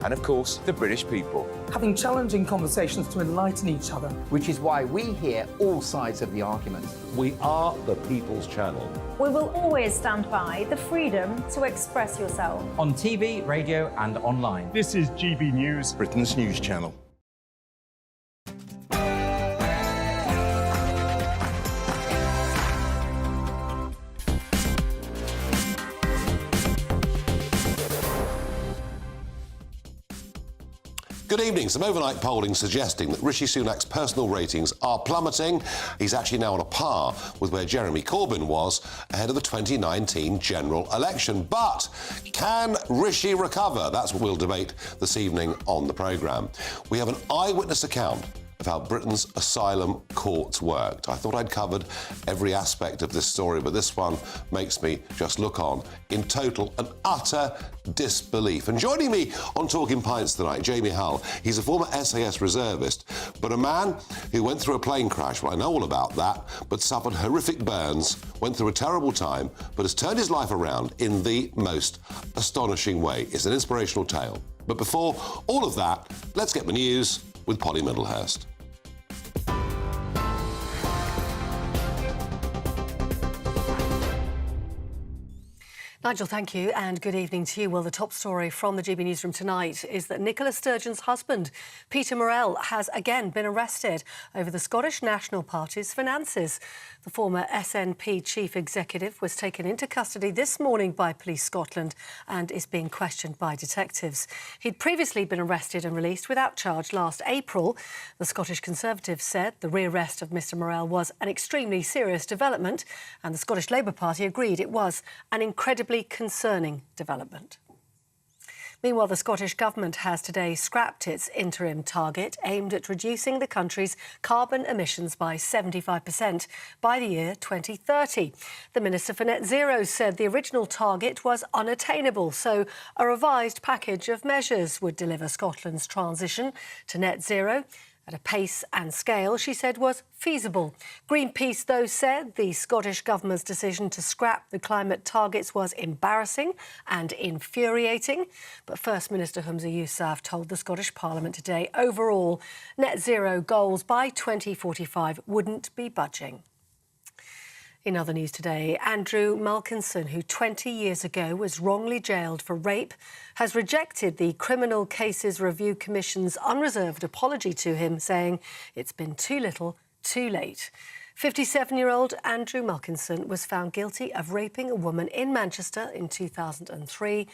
and, of course, the British people. Having challenging conversations to enlighten each other. Which is why we hear all sides of the argument. We are the People's Channel. We will always stand by the freedom to express yourself. On TV, radio and online. This is GB News, Britain's news channel. Good evening. Some overnight polling suggesting that Rishi Sunak's personal ratings are plummeting. He's actually now on a par with where Jeremy Corbyn was ahead of the 2019 general election. But can Rishi recover? That's what we'll debate this evening on the programme. We have an eyewitness account of how Britain's asylum courts worked. I thought I'd covered every aspect of this story, but this one makes me just look on in total and utter disbelief. And joining me on Talking Pints tonight, Jamie Hull. He's a former SAS reservist, but a man who went through a plane crash. Well, I know all about that, but suffered horrific burns, went through a terrible time, but has turned his life around in the most astonishing way. It's an inspirational tale. But before all of that, let's get the news with Polly Middlehurst. Nigel, thank you, and good evening to you. Well, the top story from the GB Newsroom tonight is that Nicola Sturgeon's husband, Peter Morrell, has again been arrested over the Scottish National Party's finances. The former SNP chief executive was taken into custody this morning by Police Scotland and is being questioned by detectives. He'd previously been arrested and released without charge last April. The Scottish Conservatives said the rearrest of Mr Morrell was an extremely serious development, and the Scottish Labour Party agreed it was an incredibly concerning development. Meanwhile, the Scottish Government has today scrapped its interim target aimed at reducing the country's carbon emissions by 75% by the year 2030. The Minister for Net Zero said the original target was unattainable, so a revised package of measures would deliver Scotland's transition to net zero at a pace and scale she said was feasible. Greenpeace, though, said the Scottish Government's decision to scrap the climate targets was embarrassing and infuriating. But First Minister Humza Yousaf told the Scottish Parliament today overall net zero goals by 2045 wouldn't be budging. In other news today, Andrew Malkinson, who 20 years ago was wrongly jailed for rape, has rejected the Criminal Cases Review Commission's unreserved apology to him, saying it's been too little, too late. 57-year-old Andrew Malkinson was found guilty of raping a woman in Manchester in 2003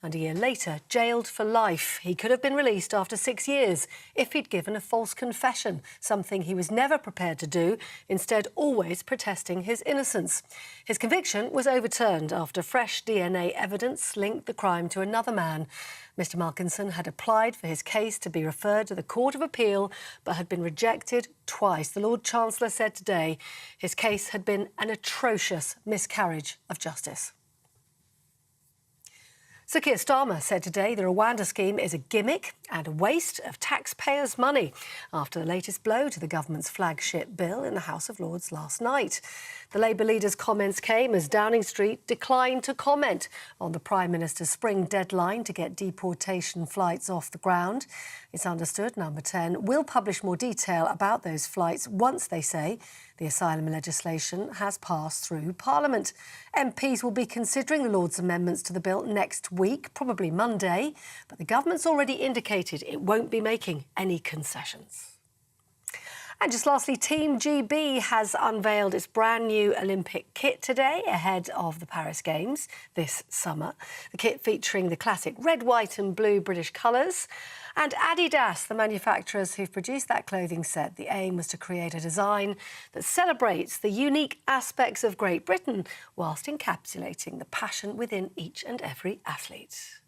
and a year later jailed for life. He could have been released after 6 years if he'd given a false confession, something he was never prepared to do, instead always protesting his innocence. His conviction was overturned after fresh DNA evidence linked the crime to another man. Mr Malkinson had applied for his case to be referred to the Court of Appeal but had been rejected twice. The Lord Chancellor said today his case had been an atrocious miscarriage of justice. Sir Keir Starmer said today the Rwanda scheme is a gimmick and a waste of taxpayers' money after the latest blow to the government's flagship bill in the House of Lords last night. The Labour leader's comments came as Downing Street declined to comment on the Prime Minister's spring deadline to get deportation flights off the ground. It's understood Number 10 will publish more detail about those flights once, they say, the asylum legislation has passed through Parliament. MPs will be considering the Lords' amendments to the bill next week, probably Monday, but the government's already indicated it won't be making any concessions. And just lastly, Team GB has unveiled its brand new Olympic kit today ahead of the Paris Games this summer. The kit featuring the classic red, white and blue British colours. And Adidas, the manufacturers who've produced that clothing, said the aim was to create a design that celebrates the unique aspects of Great Britain whilst encapsulating the passion within each and every athlete.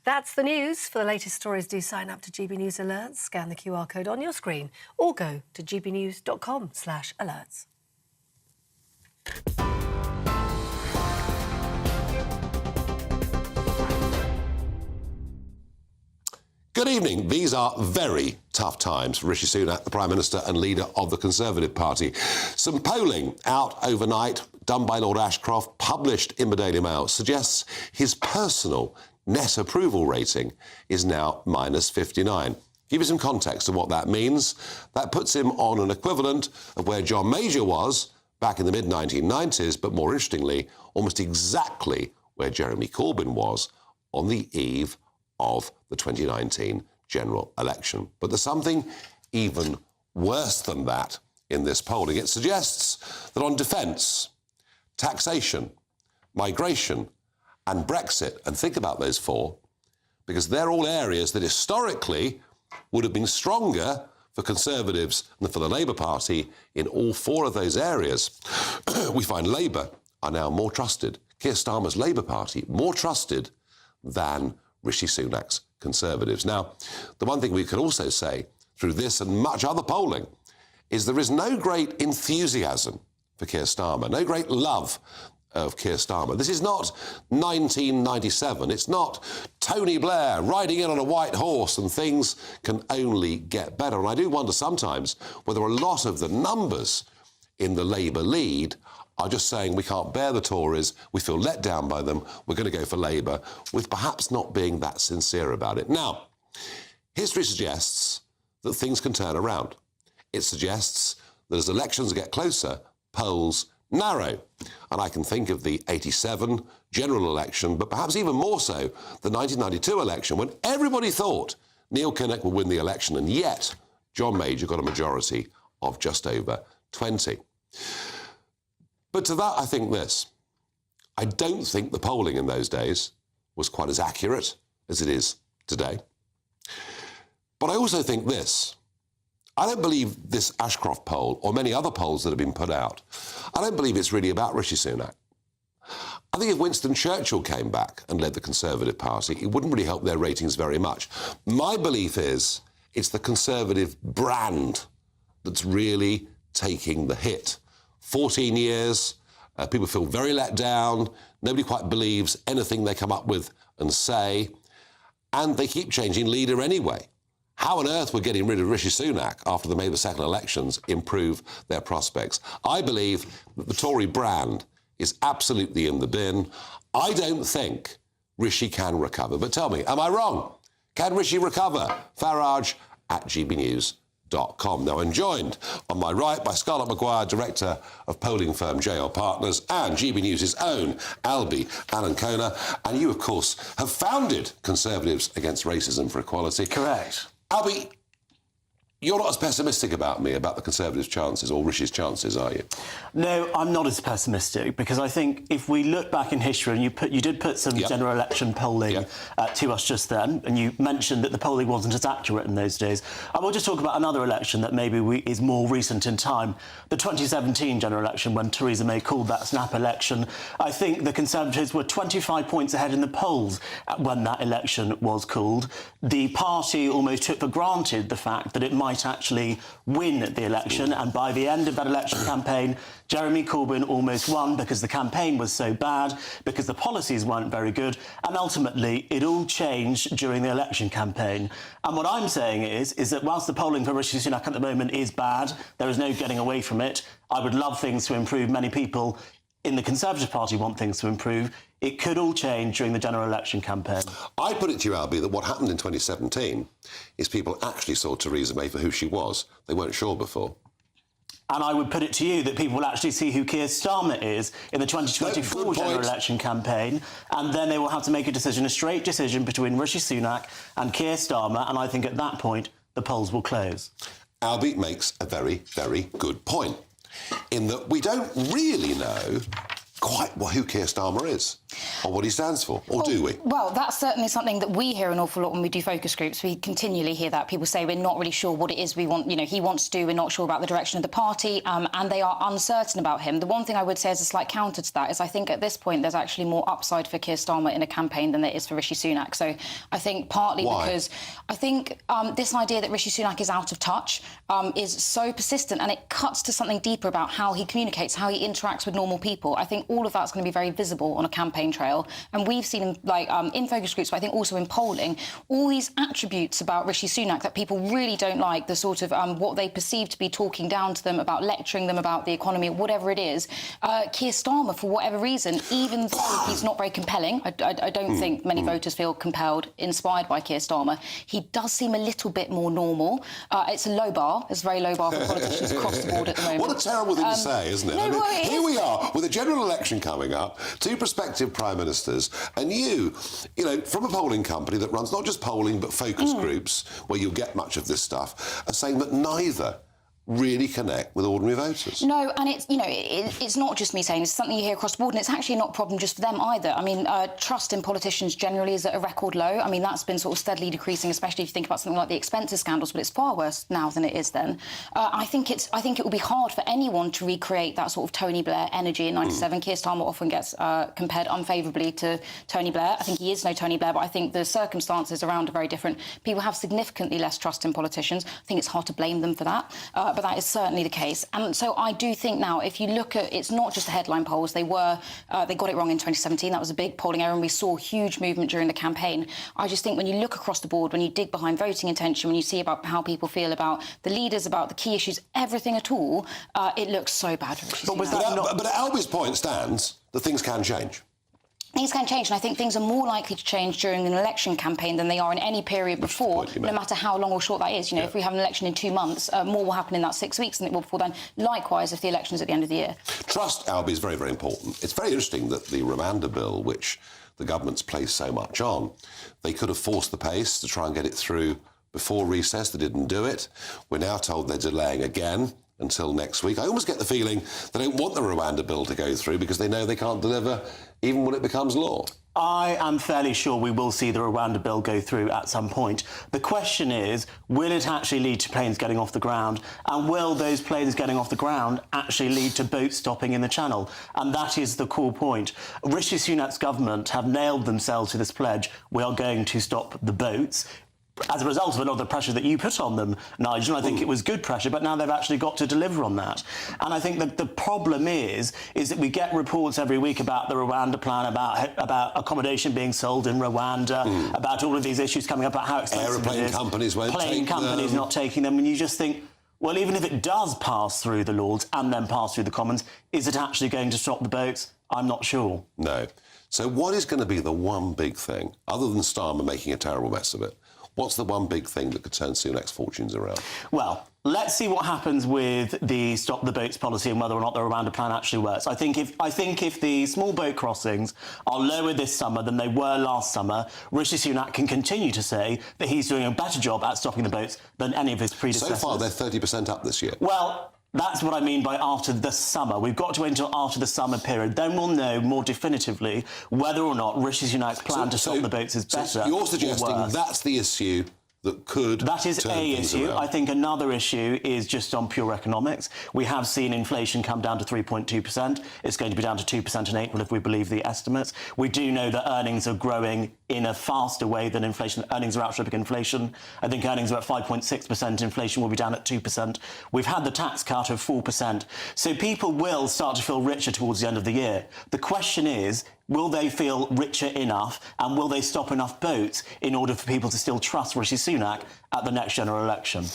That's the news. For the latest stories, do sign up to GB News Alerts, scan the QR code on your screen or go to gbnews.com/alerts. Good evening. These are very tough times for Rishi Sunak, the Prime Minister and leader of the Conservative Party. Some polling out overnight, done by Lord Ashcroft, published in the Daily Mail, suggests his personal net approval rating is now minus 59. Give you some context of what that means. That puts him on an equivalent of where John Major was back in the mid-1990s, but more interestingly, almost exactly where Jeremy Corbyn was on the eve of the 2019 general election. But there's something even worse than that in this polling. It suggests that on defence, taxation, migration and Brexit, and think about those four, because they're all areas that historically would have been stronger for Conservatives than for the Labour Party. In all four of those areas, we find Labour are now more trusted. Keir Starmer's Labour Party more trusted than Rishi Sunak's Conservatives. Now, the one thing we can also say through this and much other polling is there is no great enthusiasm for Keir Starmer, no great love of Keir Starmer. This is not 1997. It's not Tony Blair riding in on a white horse and things can only get better. And I do wonder sometimes whether a lot of the numbers in the Labour lead are just saying we can't bear the Tories, we feel let down by them, we're going to go for Labour, with perhaps not being that sincere about it. Now, history suggests that things can turn around. It suggests that as elections get closer, polls narrow. And I can think of the 87 general election, but perhaps even more so the 1992 election, when everybody thought Neil Kinnock would win the election, and yet John Major got a majority of just over 20. But to that, I think this. I don't think the polling in those days was quite as accurate as it is today. But I also think this. I don't believe this Ashcroft poll, or many other polls that have been put out, I don't believe it's really about Rishi Sunak. I think if Winston Churchill came back and led the Conservative Party, it wouldn't really help their ratings very much. My belief is it's the Conservative brand that's really taking the hit. 14 years, people feel very let down, nobody quite believes anything they come up with and say, and they keep changing leader anyway. How on earth would getting rid of Rishi Sunak after the May the 2nd elections improve their prospects? I believe that the Tory brand is absolutely in the bin. I don't think Rishi can recover. But tell me, am I wrong? Can Rishi recover? Farage at gbnews.com. Now, I'm joined on my right by Scarlett Maguire, Director of polling firm JL Partners, and GB News' own Albie Alancona. And you, of course, have founded Conservatives Against Racism for Equality. Correct. Albie, you're not as pessimistic about me, about the Conservatives' chances, or Rishi's chances, are you? No, I'm not as pessimistic, because I think if we look back in history, and you did put some general election polling to us just then, and you mentioned that the polling wasn't as accurate in those days. I will just talk about another election that maybe is more recent in time, the 2017 general election, when Theresa May called that snap election. I think the Conservatives were 25 points ahead in the polls when that election was called. The party almost took for granted the fact that it might actually win the election, and by the end of that election campaign, Jeremy Corbyn almost won because the campaign was so bad, because the policies weren't very good, and ultimately it all changed during the election campaign. And what I'm saying is that whilst the polling for Rishi Sunak at the moment is bad, there is no getting away from it. I would love things to improve. Many people in the Conservative Party want things to improve. It could all change during the general election campaign. I put it to you, Albie, that what happened in 2017 is people actually saw Theresa May for who she was. They weren't sure before. And I would put it to you that people will actually see who Keir Starmer is in the 2024 general election campaign, and then they will have to make a decision, a straight decision between Rishi Sunak and Keir Starmer, and I think at that point the polls will close. Albie makes a very, very good point, in that we don't really know quite who Keir Starmer is, or what he stands for, or do we? Well, that's certainly something that we hear an awful lot when we do focus groups. We continually hear that. People say we're not really sure what it is we want, he wants to do, we're not sure about the direction of the party, and they are uncertain about him. The one thing I would say as a slight counter to that is I think at this point there's actually more upside for Keir Starmer in a campaign than there is for Rishi Sunak. So I think partly because I think this idea that Rishi Sunak is out of touch is so persistent, and it cuts to something deeper about how he communicates, how he interacts with normal people. I think all of that's going to be very visible on a campaign trail. And we've seen, like, in focus groups, but I think also in polling, all these attributes about Rishi Sunak that people really don't like, the sort of what they perceive to be talking down to them, about lecturing them about the economy, whatever it is. Keir Starmer, for whatever reason, even though he's not very compelling, I don't think many voters feel compelled, inspired by Keir Starmer, he does seem a little bit more normal. It's a low bar. It's a very low bar for politicians across the board at the moment. What a terrible thing to say, isn't it? No, I mean, well, here we are with a general election coming up, 2 prospective prime ministers, and you know, from a polling company that runs not just polling but focus groups, where you'll get much of this stuff, are saying that neither really connect with ordinary voters. No, and it's, you know, it's not just me saying, it's something you hear across the board, and it's actually not a problem just for them either. I mean, trust in politicians generally is at a record low. I mean, that's been sort of steadily decreasing, especially if you think about something like the expenses scandals, but it's far worse now than it is then. I think it will be hard for anyone to recreate that sort of Tony Blair energy in '97. Keir Starmer often gets compared unfavourably to Tony Blair. I think he is no Tony Blair, but I think the circumstances around are very different. People have significantly less trust in politicians. I think it's hard to blame them for that. But that is certainly the case. And so I do think now, if you look at, it's not just the headline polls, they got it wrong in 2017. That was a big polling error, and we saw huge movement during the campaign. I just think when you look across the board, when you dig behind voting intention, when you see about how people feel about the leaders, about the key issues, everything at all, it looks so bad for Rishi Sunak. But Albie's point stands that things can change. Things can change, and I think things are more likely to change during an election campaign than they are in any period before, no matter how long or short that is. You know, if we have an election in 2 months, more will happen in that 6 weeks than it will before then. Likewise, if the election's at the end of the year. Trust, Albie, is very, very important. It's very interesting that the Rwanda bill, which the government's placed so much on, they could have forced the pace to try and get it through before recess. They didn't do it. We're now told they're delaying again until next week. I almost get the feeling they don't want the Rwanda bill to go through because they know they can't deliver even when it becomes law. I am fairly sure we will see the Rwanda bill go through at some point. The question is, will it actually lead to planes getting off the ground? And will those planes getting off the ground actually lead to boats stopping in the channel? And that is the core point. Rishi Sunak's government have nailed themselves to this pledge: we are going to stop the boats. As a result of a lot of the pressure that you put on them, Nigel, I think it was good pressure, but now they've actually got to deliver on that. And I think that the problem is that we get reports every week about the Rwanda plan, about accommodation being sold in Rwanda, about all of these issues coming up, about how expensive Aeroplane it is. companies won't Plane take companies them. not taking them, and you just think, well, even if it does pass through the Lords and then pass through the Commons, is it actually going to stop the boats? I'm not sure. No. So what is going to be the one big thing, other than Starmer making a terrible mess of it? What's the one big thing that could turn Sunak's fortunes around? Well, let's see what happens with the Stop the Boats policy and whether or not the Rwanda plan actually works. I think if the small boat crossings are lower this summer than they were last summer, Rishi Sunak can continue to say that he's doing a better job at stopping the boats than any of his predecessors. So far, they're 30% up this year. Well, that's what I mean by after the summer. We've got to wait until after the summer period. Then we'll know more definitively whether or not Rishi Sunak's plan to stop the boats is better. So you're suggesting that's the issue that could That is turn a things issue. around. I think another issue is just on pure economics. We have seen inflation come down to 3.2%. It's going to be down to 2% in April if we believe the estimates. We do know that earnings are growing in a faster way than inflation. Earnings are outstripping inflation. I think earnings are at 5.6%. Inflation will be down at 2%. We've had the tax cut of 4%. So people will start to feel richer towards the end of the year. The question is, will they feel richer enough, and will they stop enough boats in order for people to still trust Rishi Sunak at the next general election?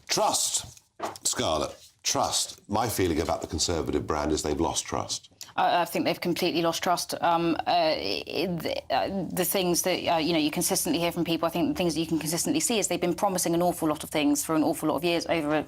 Trust, Scarlett, trust. My feeling about the Conservative brand is they've lost trust. I think they've completely lost trust. The things that you consistently hear from people, I think the things that you can consistently see is they've been promising an awful lot of things for an awful lot of years over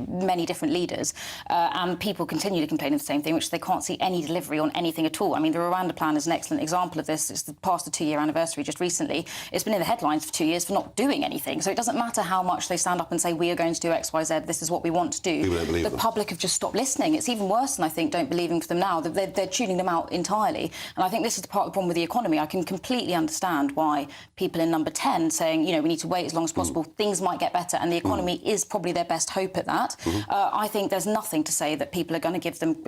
many different leaders, and people continue to complain of the same thing, which they can't see any delivery on anything at all. I mean, the Rwanda plan is an excellent example of this. It's past the 2-year anniversary just recently. It's been in the headlines for 2 years for not doing anything. So it doesn't matter how much they stand up and say we are going to do X, Y, Z. This is what we want to do. People don't believe the them. Public have just stopped listening. It's even worse than I think don't believing for them now. They're tuning them out entirely. And I think this is the part of the problem with the economy. I can completely understand why people in number 10 saying, we need to wait as long as possible, things might get better, and the economy is probably their best hope at that. I think there's nothing to say that people are going to give them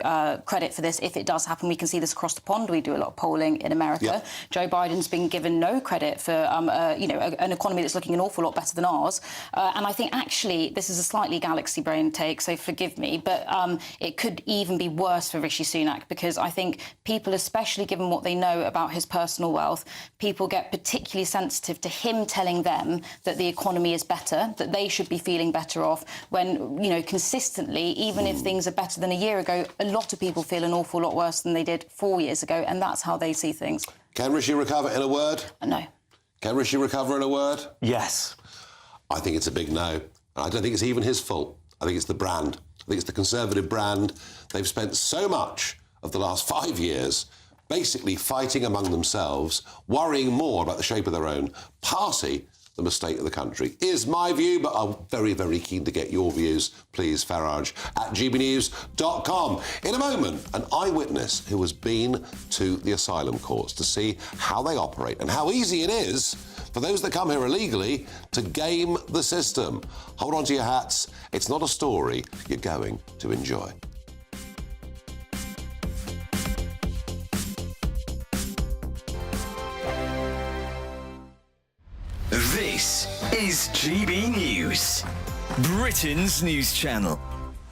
credit for this if it does happen. We can see this across the pond. We do a lot of polling in America. Yep. Joe Biden's been given no credit for, an economy that's looking an awful lot better than ours. And I think, actually, this is a slightly galaxy brain take, so forgive me, but it could even be worse for Rishi Sunak because because I think people, especially given what they know about his personal wealth, people get particularly sensitive to him telling them that the economy is better, that they should be feeling better off, when, you know, consistently, even if things are better than a year ago, a lot of people feel an awful lot worse than they did 4 years ago, and that's how they see things. Can Rishi recover in a word? No. Can Rishi recover in a word? Yes. I think it's a big no. I don't think it's even his fault. I think it's the brand. I think it's the Conservative brand. They've spent so much of the last 5 years basically fighting among themselves, worrying more about the shape of their own party than the state of the country. Is my view, but I'm very, very keen to get your views. Please, Farage at gbnews.com. In a moment, an eyewitness who has been to the asylum courts to see how they operate and how easy it is for those that come here illegally to game the system. Hold on to your hats. It's not a story you're going to enjoy. This is GB News, Britain's news channel.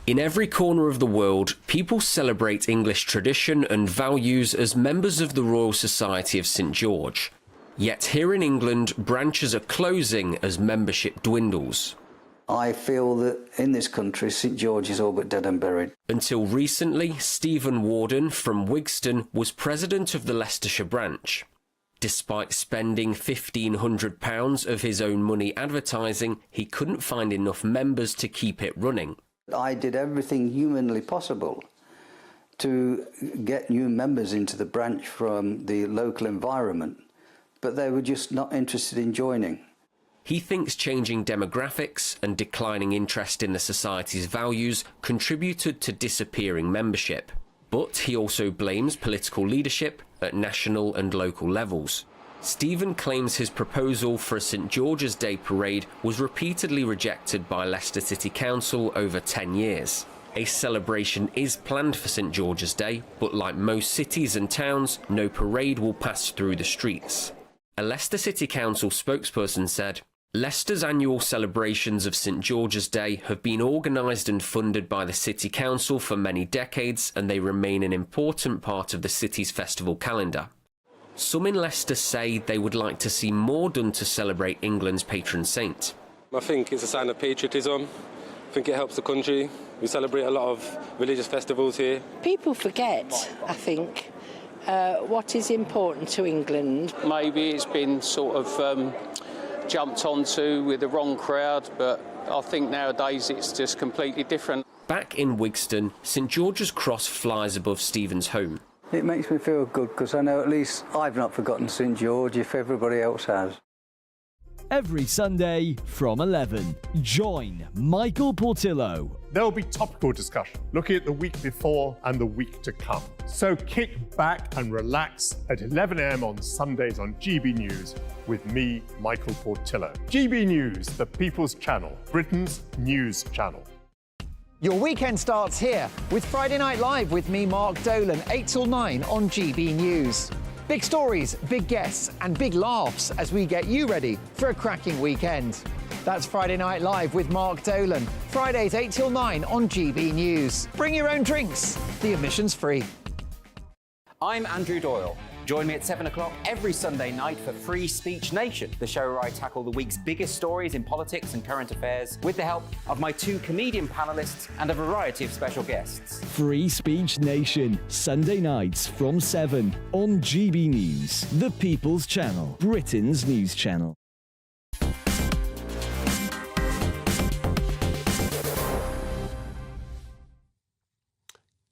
In every corner of the world, people celebrate English tradition and values as members of the Royal Society of St George. Yet here in England, branches are closing as membership dwindles. I feel that in this country, St George is all but dead and buried. Until recently, Stephen Warden from Wigston was president of the Leicestershire branch. Despite spending £1,500 of his own money advertising, he couldn't find enough members to keep it running. I did everything humanly possible to get new members into the branch from the local environment, but they were just not interested in joining. He thinks changing demographics and declining interest in the society's values contributed to disappearing membership. But he also blames political leadership at national and local levels. Stephen claims his proposal for a St George's Day parade was repeatedly rejected by Leicester City Council over 10 years. A celebration is planned for St George's Day, but like most cities and towns, no parade will pass through the streets. A Leicester City Council spokesperson said, "Leicester's annual celebrations of St George's Day have been organised and funded by the City Council for many decades, and they remain an important part of the city's festival calendar." Some in Leicester say they would like to see more done to celebrate England's patron saint. I think it's a sign of patriotism. I think it helps the country. We celebrate a lot of religious festivals here. People forget, I think, what is important to England. Maybe it's been sort of jumped onto with the wrong crowd, but I think nowadays it's just completely different. Back in Wigston, St George's Cross flies above Stephen's home. It makes me feel good because I know at least I've not forgotten St George if everybody else has. Every Sunday from 11, join Michael Portillo. There will be topical discussion, looking at the week before and the week to come. So kick back and relax at 11 a.m. on Sundays on GB News with me, Michael Portillo. GB News, the People's Channel, Britain's news channel. Your weekend starts here with Friday Night Live with me, Mark Dolan, 8 till 9 on GB News. Big stories, big guests and big laughs as we get you ready for a cracking weekend. That's Friday Night Live with Mark Dolan. Fridays 8 till 9 on GB News. Bring your own drinks. The admission's free. I'm Andrew Doyle. Join me at 7 o'clock every Sunday night for Free Speech Nation, the show where I tackle the week's biggest stories in politics and current affairs with the help of my 2 comedian panellists and a variety of special guests. Free Speech Nation, Sunday nights from 7 on GB News, the People's Channel, Britain's news channel.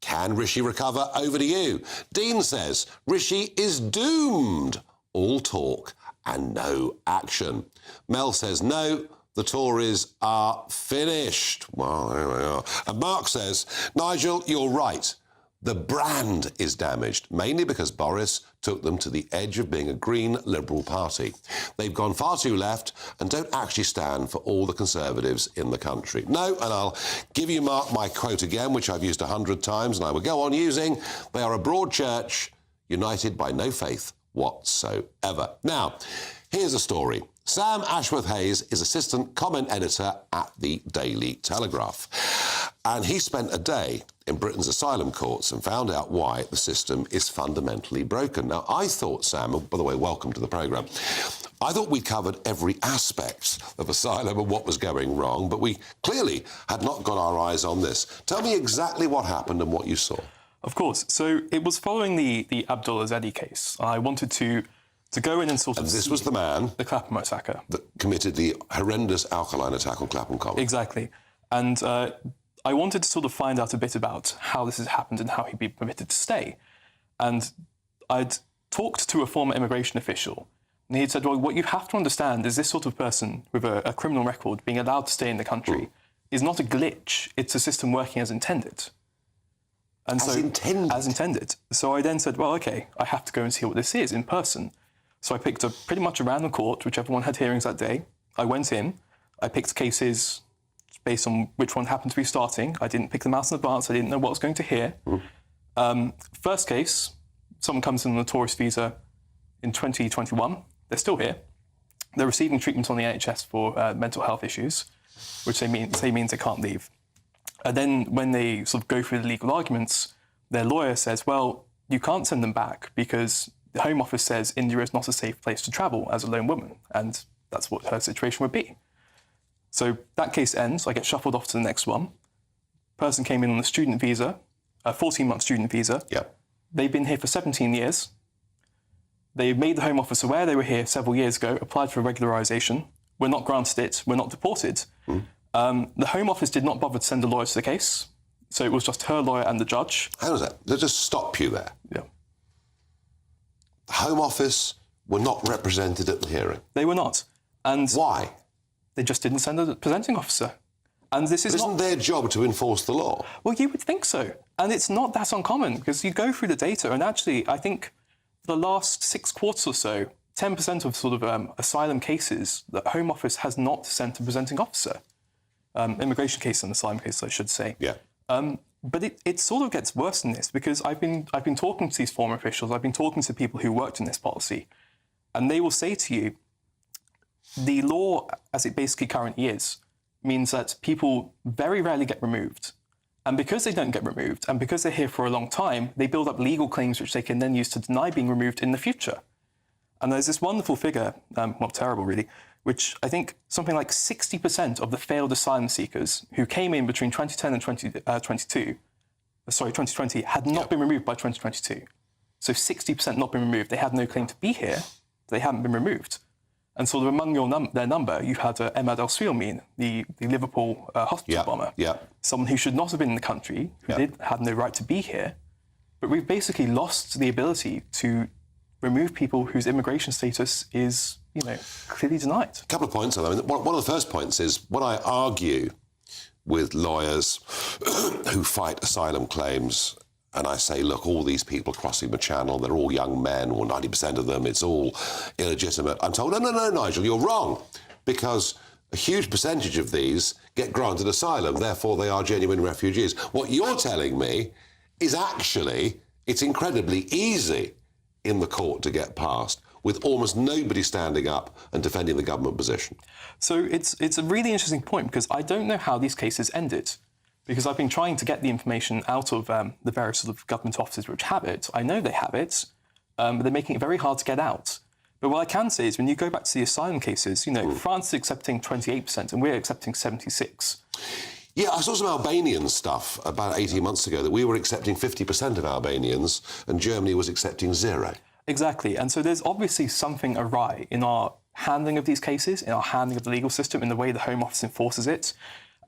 Can Rishi recover? Over to you. Dean says Rishi is doomed. All talk and no action. Mel says no, the Tories are finished. Well, there we are. And Mark says, Nigel, you're right. The brand is damaged, mainly because Boris took them to the edge of being a green Liberal party. They've gone far too left and don't actually stand for all the Conservatives in the country. No, and I'll give you, Mark, my quote again, which I've used 100 times, and I will go on using. They are a broad church, united by no faith whatsoever. Now, here's a story. Sam Ashworth-Hayes is assistant comment editor at the Daily Telegraph. And he spent a day in Britain's asylum courts and found out why the system is fundamentally broken. Now, I thought, Sam, and by the way, welcome to the programme, I thought we covered every aspect of asylum and what was going wrong, but we clearly had not got our eyes on this. Tell me exactly what happened and what you saw. Of course. So it was following the Abdul Azadi case. I wanted to go in and sort of... And this was the man... The Clapham massacre. That committed the horrendous alkaline attack on Clapham Common. Exactly. And I wanted to sort of find out a bit about how this has happened and how he'd be permitted to stay. And I'd talked to a former immigration official, and he had said, well, what you have to understand is this sort of person with a criminal record being allowed to stay in the country is not a glitch. It's a system working as intended. And as intended? As intended. So I then said, well, OK, I have to go and see what this is in person. So I picked pretty much a random court, whichever one had hearings that day. I went in, I picked cases based on which one happened to be starting. I didn't pick them out in advance. I didn't know what I was going to hear. First case, someone comes in on a tourist visa in 2021. They're still here. They're receiving treatment on the NHS for mental health issues, which means they can't leave. And then when they sort of go through the legal arguments, their lawyer says, well, you can't send them back because the Home Office says India is not a safe place to travel as a lone woman, and that's what her situation would be. So that case ends. I get shuffled off to the next one. Person came in on a student visa, a 14-month student visa. Yep. They've been here for 17 years. They made the Home Office aware they were here several years ago, applied for regularisation. We're not granted it. We're not deported. The Home Office did not bother to send a lawyer to the case. So it was just her lawyer and the judge. How does that? Let's just stop you there. Yeah. The Home Office were not represented at the hearing. They were not. And why? They just didn't send a presenting officer. And this is isn't their job to enforce the law? Well, you would think so. And it's not that uncommon because you go through the data and actually, I think for the last 6 quarters or so, 10% of sort of asylum cases, the Home Office has not sent a presenting officer. Immigration cases and asylum cases, I should say. Yeah. But it sort of gets worse than this because I've been talking to these former officials, I've been talking to people who worked in this policy, and they will say to you, the law, as it basically currently is, means that people very rarely get removed. And because they don't get removed, and because they're here for a long time, they build up legal claims which they can then use to deny being removed in the future. And there's this wonderful figure, not terrible really, which I think something like 60% of the failed asylum seekers who came in between 2010 and 2020 had not been removed by 2022. So 60% not been removed. They had no claim to be here. They haven't been removed. And sort of among their number, you had Ahmad al-Swilmin, the Liverpool hospital bomber, someone who should not have been in the country, who had no right to be here. But we've basically lost the ability to remove people whose immigration status is, clearly denied. A couple of points. I mean, one of the first points is when I argue with lawyers who fight asylum claims, and I say, look, all these people crossing the channel, they're all young men, or 90% of them, it's all illegitimate. I'm told, no, Nigel, you're wrong, because a huge percentage of these get granted asylum, therefore they are genuine refugees. What you're telling me is actually it's incredibly easy in the court to get past, with almost nobody standing up and defending the government position. So it's a really interesting point, because I don't know how these cases ended. Because I've been trying to get the information out of the various sort of government offices which have it. I know they have it, but they're making it very hard to get out. But what I can say is when you go back to the asylum cases, France is accepting 28% and we're accepting 76%. Yeah, I saw some Albanian stuff about 18 months ago that we were accepting 50% of Albanians and Germany was accepting 0. Exactly. And so there's obviously something awry in our handling of these cases, in our handling of the legal system, in the way the Home Office enforces it.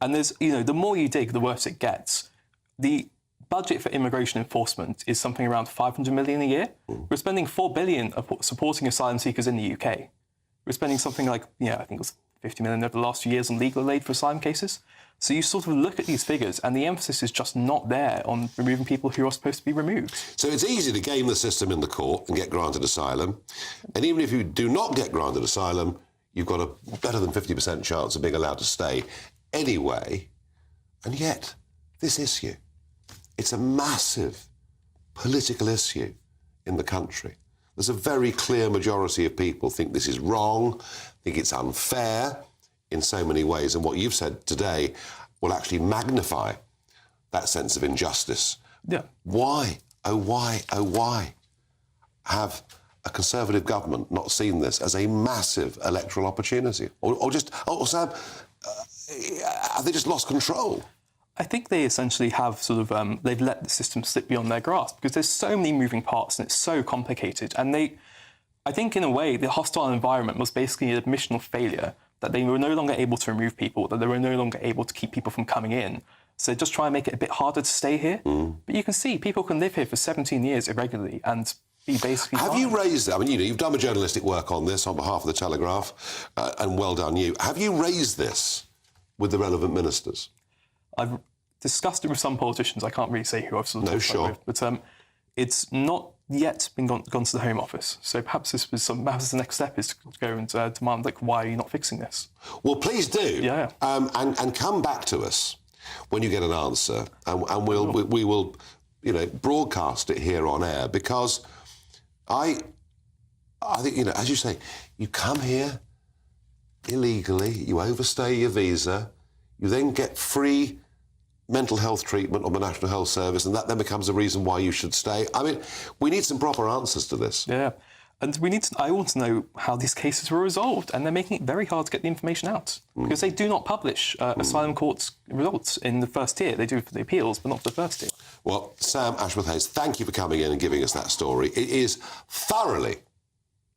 And there's, the more you dig, the worse it gets. The budget for immigration enforcement is something around 500 million a year. We're spending 4 billion supporting asylum seekers in the UK. We're spending something like, I think it was 50 million over the last few years on legal aid for asylum cases. So you sort of look at these figures and the emphasis is just not there on removing people who are supposed to be removed. So it's easy to game the system in the court and get granted asylum. And even if you do not get granted asylum, you've got a better than 50% chance of being allowed to stay anyway. And yet, this issue, it's a massive political issue in the country. There's a very clear majority of people think this is wrong, think it's unfair in so many ways. And what you've said today will actually magnify that sense of injustice. Yeah. Why, oh why have a Conservative government not seen this as a massive electoral opportunity? Or just, Sam, have they just lost control? I think they essentially have they've let the system slip beyond their grasp because there's so many moving parts and it's so complicated. And I think in a way, the hostile environment was basically an admission of failure, that they were no longer able to remove people, that they were no longer able to keep people from coming in. So just try and make it a bit harder to stay here. But you can see people can live here for 17 years irregularly and be basically Have you raised, I mean, you've done the journalistic work on this on behalf of the Telegraph, and well done you. Have you raised this with the relevant ministers? I've discussed it with some politicians. I can't really say who I've with, but it's not yet been gone to the Home Office. So perhaps perhaps the next step is to go and demand, why are you not fixing this? Well, please do. Yeah. And come back to us when you get an answer, and we will, broadcast it here on air, because I think, as you say, you come here illegally, you overstay your visa, you then get free mental health treatment on the National Health Service, and that then becomes a reason why you should stay. I mean, we need some proper answers to this. Yeah, and I want to know how these cases were resolved, and they're making it very hard to get the information out, because they do not publish asylum courts results in the first tier. They do for the appeals, but not for the first tier. Well, Sam Ashworth-Hayes, thank you for coming in and giving us that story. It is thoroughly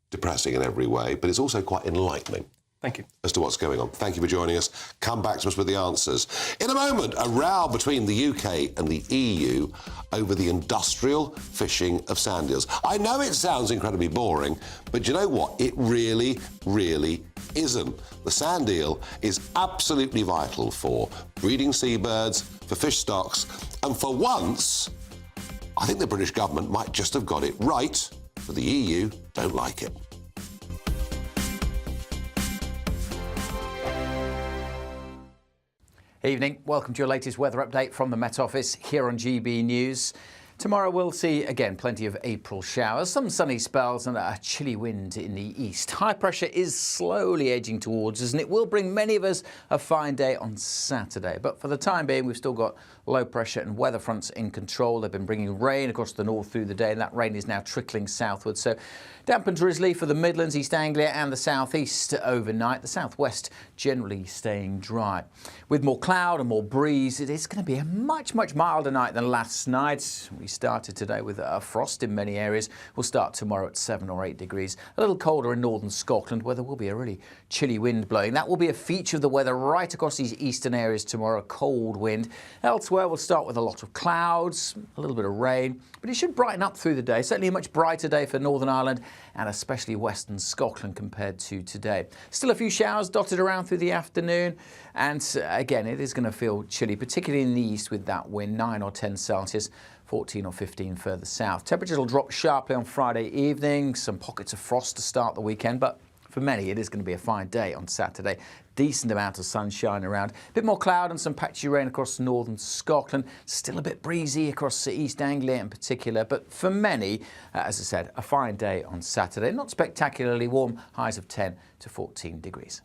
depressing in every way, but it's also quite enlightening. Thank you. As to what's going on. Thank you for joining us. Come back to us with the answers. In a moment, a row between the UK and the EU over the industrial fishing of sand eels. I know it sounds incredibly boring, but you know what? It really, really isn't. The sand eel is absolutely vital for breeding seabirds, for fish stocks, and for once, I think the British government might just have got it right, but the EU don't like it. Evening. Welcome to your latest weather update from the Met Office here on GB News. Tomorrow we'll see, again, plenty of April showers, some sunny spells and a chilly wind in the east. High pressure is slowly edging towards us and it will bring many of us a fine day on Saturday. But for the time being, we've still got low pressure and weather fronts in control. They've been bringing rain across the north through the day, and that rain is now trickling southwards. So damp and drizzly for the Midlands, East Anglia and the southeast overnight. The southwest generally staying dry. With more cloud and more breeze, it is going to be a much, much milder night than last night. We started today with a frost in many areas. We'll start tomorrow at 7 or 8 degrees. A little colder in northern Scotland, where there will be a really chilly wind blowing. That will be a feature of the weather right across these eastern areas tomorrow, a cold wind. Elsewhere, we'll start with a lot of clouds, a little bit of rain, but it should brighten up through the day. Certainly a much brighter day for Northern Ireland and especially western Scotland compared to today. Still a few showers dotted around through the afternoon, and again, it is going to feel chilly, particularly in the east with that wind, 9 or 10 Celsius. 14 or 15 further south. Temperatures will drop sharply on Friday evening. Some pockets of frost to start the weekend, but for many it is going to be a fine day on Saturday. Decent amount of sunshine around. A bit more cloud and some patchy rain across northern Scotland. Still a bit breezy across East Anglia in particular, but for many, as I said, a fine day on Saturday. Not spectacularly warm, highs of 10 to 14 degrees.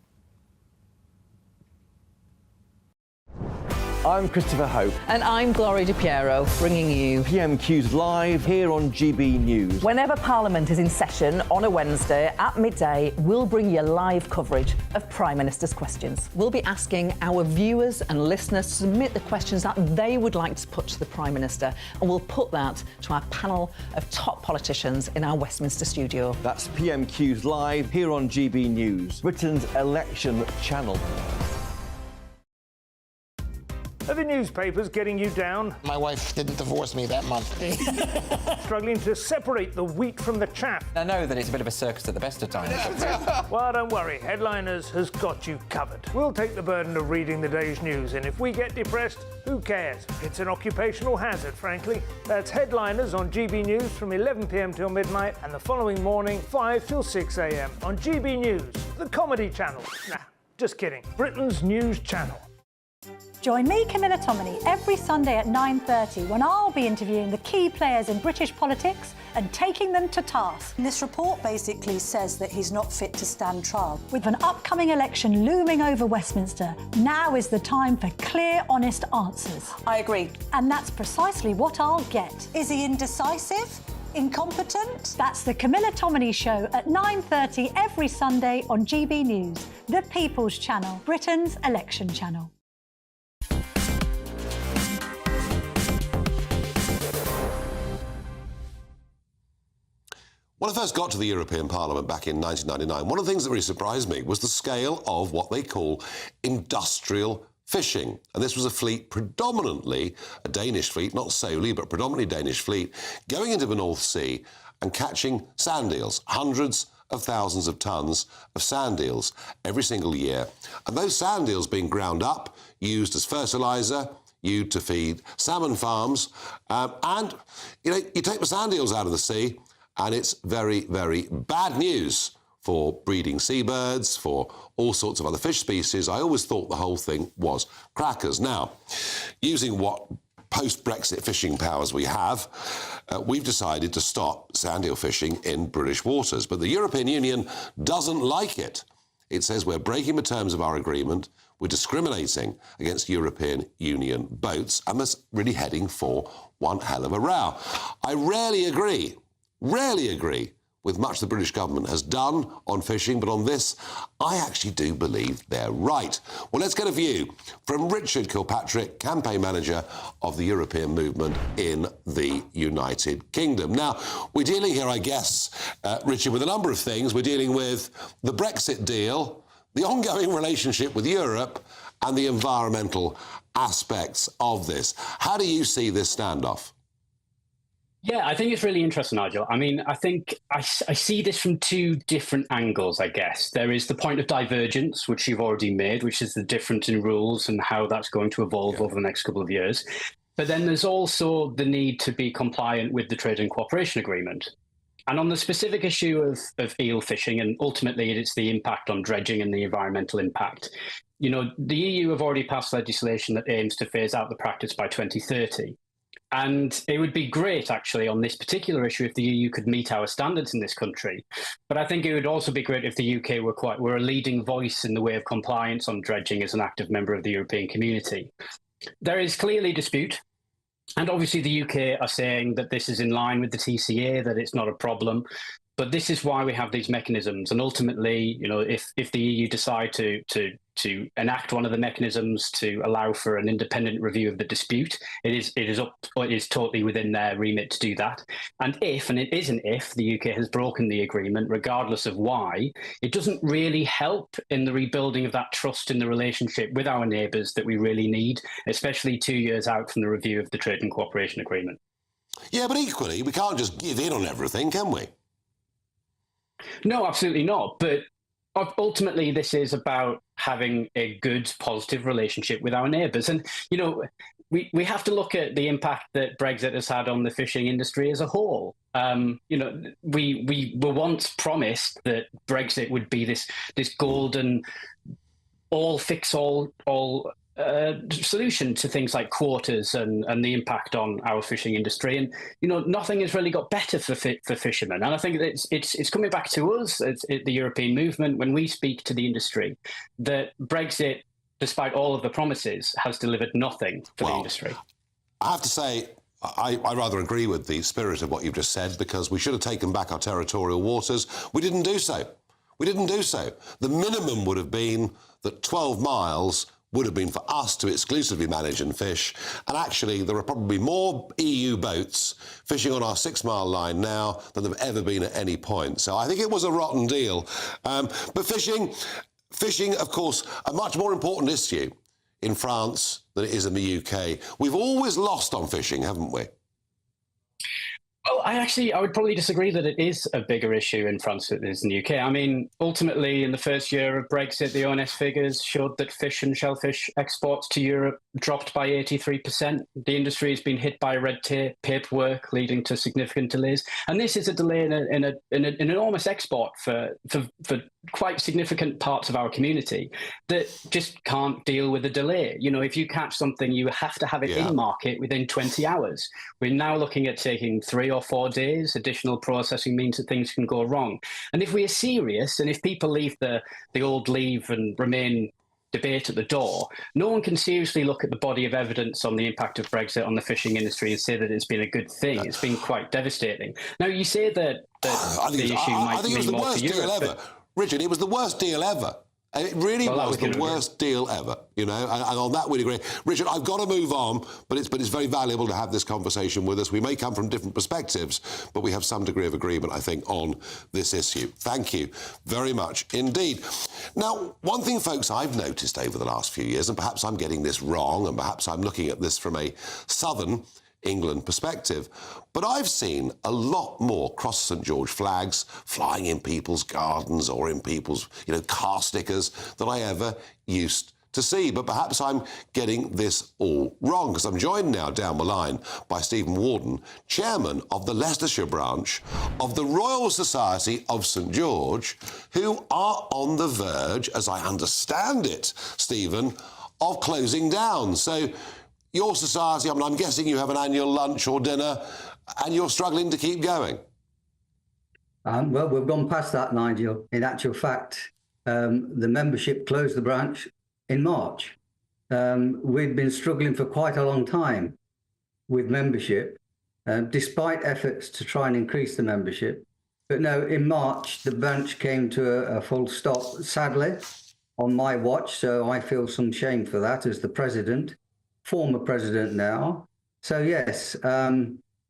I'm Christopher Hope. And I'm Gloria Di Piero, bringing you PMQ's live here on GB News. Whenever Parliament is in session on a Wednesday at midday, we'll bring you live coverage of Prime Minister's questions. We'll be asking our viewers and listeners to submit the questions that they would like to put to the Prime Minister, and we'll put that to our panel of top politicians in our Westminster studio. That's PMQ's live here on GB News, Britain's election channel. Are the newspapers getting you down? My wife didn't divorce me that month. Struggling to separate the wheat from the chaff? I know that it's a bit of a circus at the best of times. Well, don't worry. Headliners has got you covered. We'll take the burden of reading the day's news, and if we get depressed, who cares? It's an occupational hazard, frankly. That's Headliners on GB News from 11 p.m. till midnight, and the following morning, 5 till 6 a.m. on GB News, the comedy channel. Nah, just kidding. Britain's news channel. Join me, Camilla Tominey, every Sunday at 9:30 when I'll be interviewing the key players in British politics and taking them to task. This report basically says that he's not fit to stand trial. With an upcoming election looming over Westminster, now is the time for clear, honest answers. I agree. And that's precisely what I'll get. Is he indecisive? Incompetent? That's the Camilla Tominey Show at 9:30 every Sunday on GB News, the People's Channel, Britain's election channel. When I first got to the European Parliament back in 1999, one of the things that really surprised me was the scale of what they call industrial fishing. And this was a fleet, predominantly a Danish fleet, not solely, but predominantly Danish fleet, going into the North Sea and catching sand eels, hundreds of thousands of tons of sand eels every single year. And those sand eels being ground up, used as fertiliser, used to feed salmon farms. And, you know, you take the sand eels out of the sea, and it's very, very bad news for breeding seabirds, for all sorts of other fish species. I always thought the whole thing was crackers. Now, using what post-Brexit fishing powers we have, we've decided to stop sand eel fishing in British waters. But the European Union doesn't like it. It says we're breaking the terms of our agreement, we're discriminating against European Union boats, and that's really heading for one hell of a row. I rarely agree with much the British government has done on fishing, but on this, I actually do believe they're right. Well, let's get a view from Richard Kilpatrick, campaign manager of the European movement in the United Kingdom. Now, we're dealing here, I guess, Richard, with a number of things. We're dealing with the Brexit deal, the ongoing relationship with Europe, and the environmental aspects of this. How do you see this standoff? Yeah, I think it's really interesting, Nigel. I mean, I think I see this from two different angles, I guess. There is the point of divergence, which you've already made, which is the difference in rules and how that's going to evolve over the next couple of years. But then there's also the need to be compliant with the Trade and Cooperation Agreement. And on the specific issue of eel fishing, and ultimately it's the impact on dredging and the environmental impact, you know, the EU have already passed legislation that aims to phase out the practice by 2030. And it would be great, actually, on this particular issue if the EU could meet our standards in this country. But I think it would also be great if the UK were a leading voice in the way of compliance on dredging as an active member of the European community. There is clearly dispute. And obviously the UK are saying that this is in line with the TCA, that it's not a problem. But this is why we have these mechanisms. And ultimately, you know, if the EU decide to enact one of the mechanisms to allow for an independent review of the dispute, it is totally within their remit to do that. And it isn't if the UK has broken the agreement, regardless of why, it doesn't really help in the rebuilding of that trust in the relationship with our neighbours that we really need, especially 2 years out from the review of the Trade and Cooperation Agreement. Yeah, but equally, we can't just give in on everything, can we? No, absolutely not. But ultimately, this is about having a good, positive relationship with our neighbours. And, you know, we have to look at the impact that Brexit has had on the fishing industry as a whole. You know, we were once promised that Brexit would be this golden all-fix-all solution to things like quotas and the impact on our fishing industry. And, you know, nothing has really got better for fishermen. And I think it's coming back to us, the European movement, when we speak to the industry, that Brexit, despite all of the promises, has delivered nothing for the industry. I have to say, I rather agree with the spirit of what you've just said, because we should have taken back our territorial waters. We didn't do so. The minimum would have been that 12 miles would have been for us to exclusively manage and fish. And actually, there are probably more EU boats fishing on our 6 mile line now than there have ever been at any point. So I think it was a rotten deal. But fishing, of course, a much more important issue in France than it is in the UK. We've always lost on fishing, haven't we? Well, I would probably disagree that it is a bigger issue in France than it is in the UK. I mean, ultimately, in the first year of Brexit, the ONS figures showed that fish and shellfish exports to Europe dropped by 83%. The industry has been hit by red tape, paperwork, leading to significant delays. And this is a delay in an enormous export for quite significant parts of our community that just can't deal with the delay. You know, if you catch something, you have to have it in market within 20 hours. We're now looking at taking 3 or 4 days. Additional processing means that things can go wrong. And if we are serious, and if people leave the old leave and remain debate at the door, no one can seriously look at the body of evidence on the impact of Brexit on the fishing industry and say that it's been a good thing. It's been quite devastating. Now, you say that the issue might mean more for Europe. Richard, it was the worst deal ever. It really was the worst deal ever, you know, and on that we'd agree. Richard, I've got to move on, but it's very valuable to have this conversation with us. We may come from different perspectives, but we have some degree of agreement, I think, on this issue. Thank you very much indeed. Now, one thing, folks, I've noticed over the last few years, and perhaps I'm getting this wrong, and perhaps I'm looking at this from a southern England perspective, but I've seen a lot more Cross St George flags flying in people's gardens or in people's, car stickers than I ever used to see. But perhaps I'm getting this all wrong, because I'm joined now down the line by Stephen Warden, chairman of the Leicestershire branch of the Royal Society of St George, who are on the verge, as I understand it, Stephen, of closing down. So your society, I'm guessing you have an annual lunch or dinner, and you're struggling to keep going. Well, we've gone past that, Nigel. In actual fact, the membership closed the branch in March. We've been struggling for quite a long time with membership, despite efforts to try and increase the membership. But no, in March, the branch came to a full stop, sadly, on my watch. So I feel some shame for that as the president. Former president now. So yes,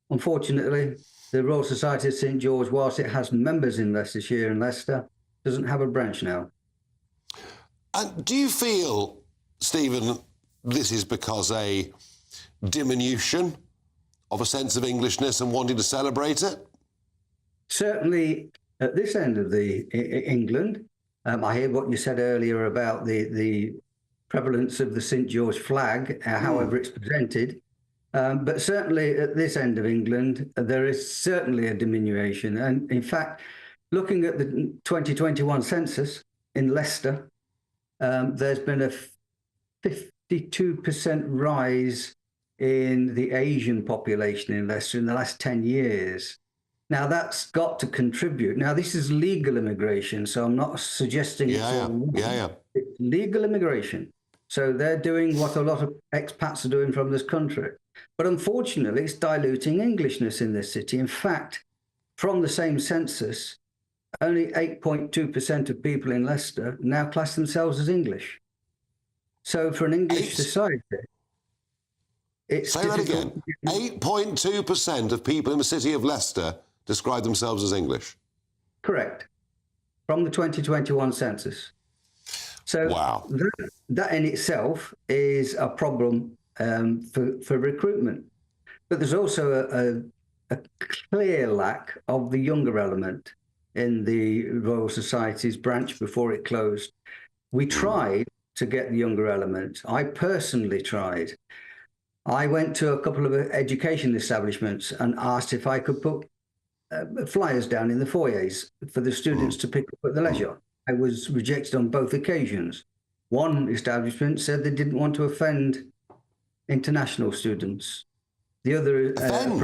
unfortunately, the Royal Society of St George, whilst it has members in Leicestershire and Leicester, doesn't have a branch now. And do you feel, Stephen, this is because a diminution of a sense of Englishness and wanting to celebrate it? Certainly at this end of the England, I hear what you said earlier about the prevalence of the St George flag, however it's presented. But certainly at this end of England, there is certainly a diminution. And in fact, looking at the 2021 census in Leicester, there's been a 52% rise in the Asian population in Leicester in the last 10 years. Now, that's got to contribute. Now, this is legal immigration, so I'm not suggesting it's legal immigration. So they're doing what a lot of expats are doing from this country. But unfortunately, it's diluting Englishness in this city. In fact, from the same census, only 8.2% of people in Leicester now class themselves as English. So for an English society, it's Say that again. 8.2% of people in the city of Leicester describe themselves as English. Correct. From the 2021 census. So wow. That in itself is a problem for recruitment. But there's also a clear lack of the younger element in the Royal Society's branch before it closed. We tried to get the younger element. I personally tried. I went to a couple of education establishments and asked if I could put flyers down in the foyers for the students to pick up at the leisure. I was rejected on both occasions. One establishment said they didn't want to offend international students. The other didn't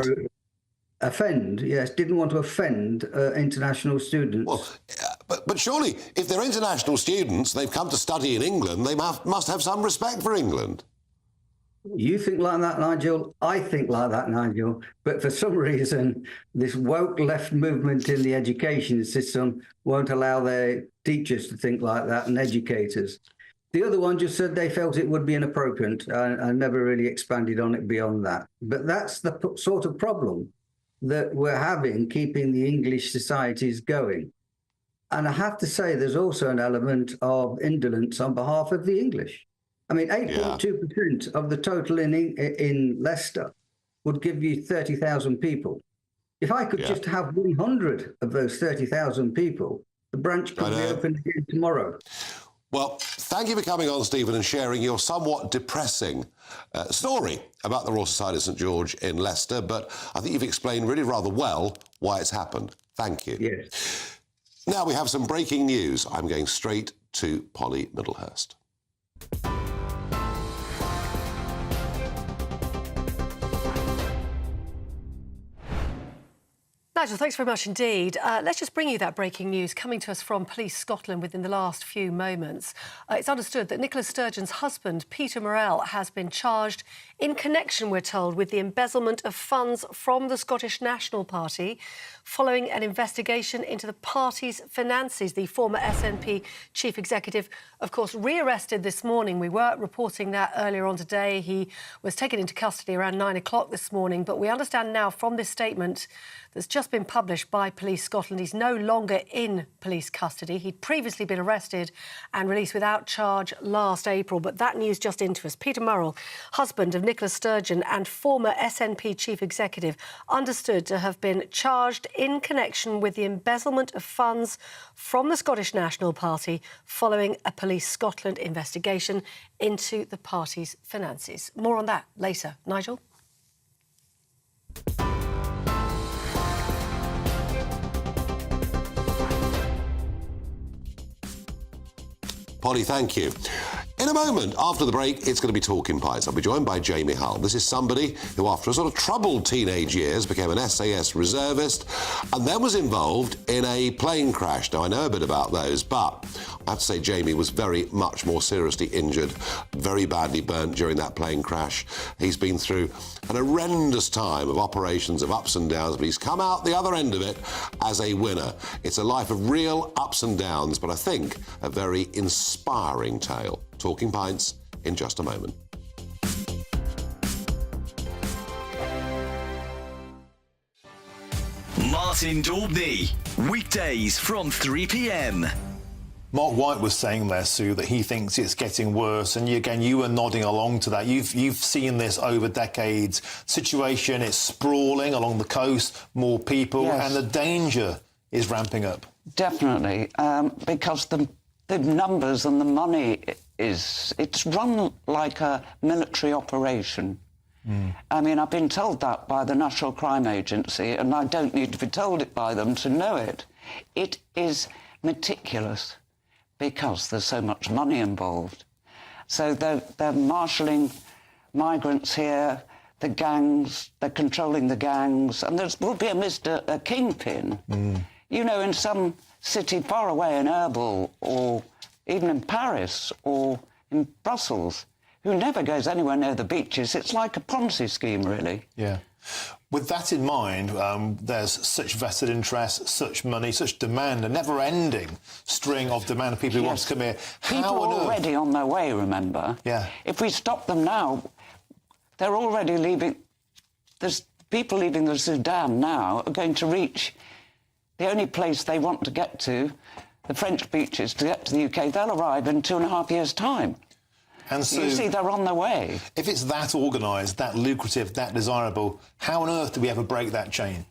want to offend international students. Well, but surely, if they're international students, they've come to study in England, they must have some respect for England. You think like that, Nigel. I think like that, Nigel. But for some reason, this woke left movement in the education system won't allow their teachers to think like that and educators. The other one just said they felt it would be inappropriate and never really expanded on it beyond that. But that's the sort of problem that we're having, keeping the English societies going. And I have to say, there's also an element of indolence on behalf of the English. I mean, 8.2% of the total in Leicester would give you 30,000 people. If I could just have 100 of those 30,000 people, the branch could be open again tomorrow. Well, thank you for coming on, Stephen, and sharing your somewhat depressing story about the Royal Society of St George in Leicester, but I think you've explained really rather well why it's happened. Thank you. Yes. Now we have some breaking news. I'm going straight to Polly Middlehurst. Nigel, thanks very much indeed. Let's just bring you that breaking news coming to us from Police Scotland within the last few moments. It's understood that Nicola Sturgeon's husband, Peter Morrell, has been charged in connection, we're told, with the embezzlement of funds from the Scottish National Party following an investigation into the party's finances. The former SNP chief executive, of course, rearrested this morning. We were reporting that earlier on today. He was taken into custody around 9 o'clock this morning, but we understand now from this statement that's just been published by Police Scotland, he's no longer in police custody. He'd previously been arrested and released without charge last April, but that news just into us. Peter Morrell, husband of Nicola Sturgeon and former SNP chief executive, understood to have been charged in connection with the embezzlement of funds from the Scottish National Party following a Police Scotland investigation into the party's finances. More on that later. Nigel? Polly, thank you. In a moment, after the break, it's going to be Talking Pints. I'll be joined by Jamie Hull. This is somebody who, after a sort of troubled teenage years, became an SAS reservist and then was involved in a plane crash. Now, I know a bit about those, but I have to say Jamie was very much more seriously injured, very badly burnt during that plane crash. He's been through an horrendous time of operations, of ups and downs, but he's come out the other end of it as a winner. It's a life of real ups and downs, but I think a very inspiring tale. Talking Pints in just a moment. Martin Daubney, weekdays from 3 p.m. Mark White was saying there, Sue, that he thinks it's getting worse, and you were nodding along to that. You've seen this over decades. Situation is sprawling along the coast, more people, and the danger is ramping up. Definitely, because the numbers and the money it's run like a military operation. I mean, I've been told that by the National Crime Agency, and I don't need to be told it by them to know it. It is meticulous because there's so much money involved. So they're marshalling migrants here, the gangs, they're controlling the gangs, and there will be a kingpin. You know, in some city far away in Erbil or even in Paris or in Brussels, who never goes anywhere near the beaches. It's like a Ponzi scheme, really. Yeah. With that in mind, there's such vested interest, such money, such demand, a never-ending string of demand of people who want to come here. People are already on their way, remember? Yeah. If we stop them now, they're already leaving. There's people leaving the Sudan now are going to reach the only place they want to get to, the French beaches, to get to the UK. They'll arrive in 2.5 years' time. And so, you see, they're on their way. If it's that organised, that lucrative, that desirable, how on earth do we ever break that chain?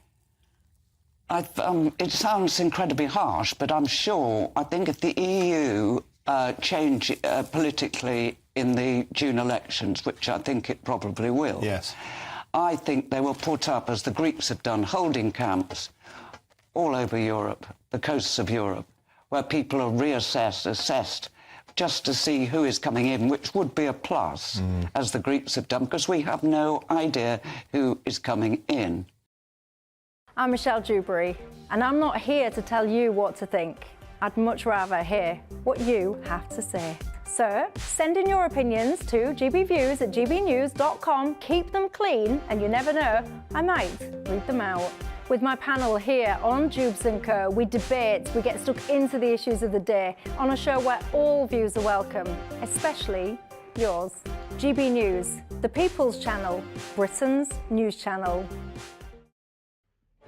It sounds incredibly harsh, but I'm sure, I think if the EU change politically in the June elections, which I think it probably will, I think they will put up, as the Greeks have done, holding camps all over Europe, the coasts of Europe, where people are assessed, just to see who is coming in, which would be a plus, as the Greeks have done, because we have no idea who is coming in. I'm Michelle Dewberry, and I'm not here to tell you what to think. I'd much rather hear what you have to say. So, send in your opinions to gbviews@gbnews.com. Keep them clean, and you never know, I might read them out. With my panel here on Jubes & Co, we debate, we get stuck into the issues of the day on a show where all views are welcome, especially yours. GB News, the People's Channel, Britain's news channel.